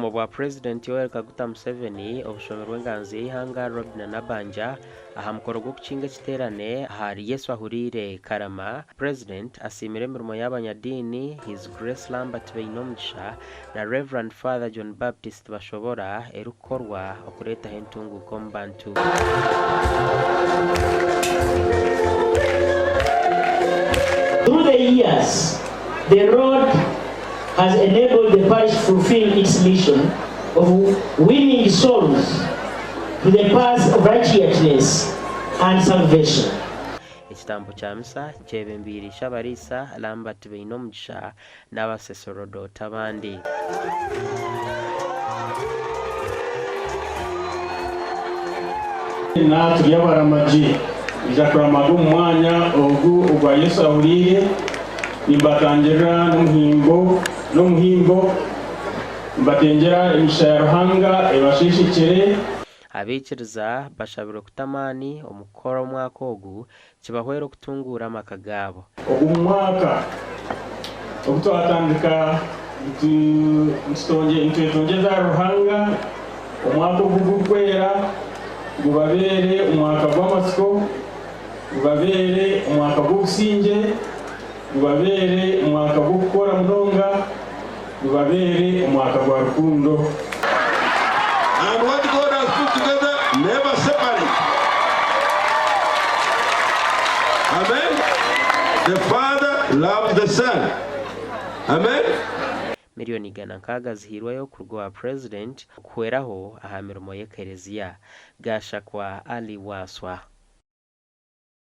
obulamu bwa President Yoweri Kaguta Museveni obushomero bw'enganzi y'ihanga Robinah Nabanja aha mukoro gw'okukinga ekiterane ahari Yesu ahurire Karama. President asimire emirimo y'abanyadini His Grace Lambert Beinomugisha na Reverend Father John Baptist Bashobora erukorwa okuretaho entunguko mu bantu. Through the years, the road has enabled the parish to fulfill its mission of winning souls to the path of righteousness and salvation. Ekitambo kya misa kyebembirisha abarisa Lambert Beinomugisha n'abasaserodoti abandi. Natwe yabaramaji ijakuramaga umwanya ogu ugwa Yesu ahuriye nimbatangera n'umuhimbo mbatengera emisha ya Ruhanga ebashishikire. Abikiriza bashabira kutamani omukoro mwaka ogu kibahwera okutungura amaka gabo. Ogu mwaka okutwatandika ntitongeza Ruhanga omwaka ogu gukwera gubabere omwaka gw'amasiko, gubabere omwaka gw'obusinge, gubabere omwaka gw'okukora munonga, gubabere omwaka gwa rukundo. And what God has put together, never separate. Amen. The Father loves the Son. Amen. Miliyoni igana nkaga zihirwayo ku rwa President kuheraho aha mirimo y'ekereziya. Gashakwa Ali Waswa.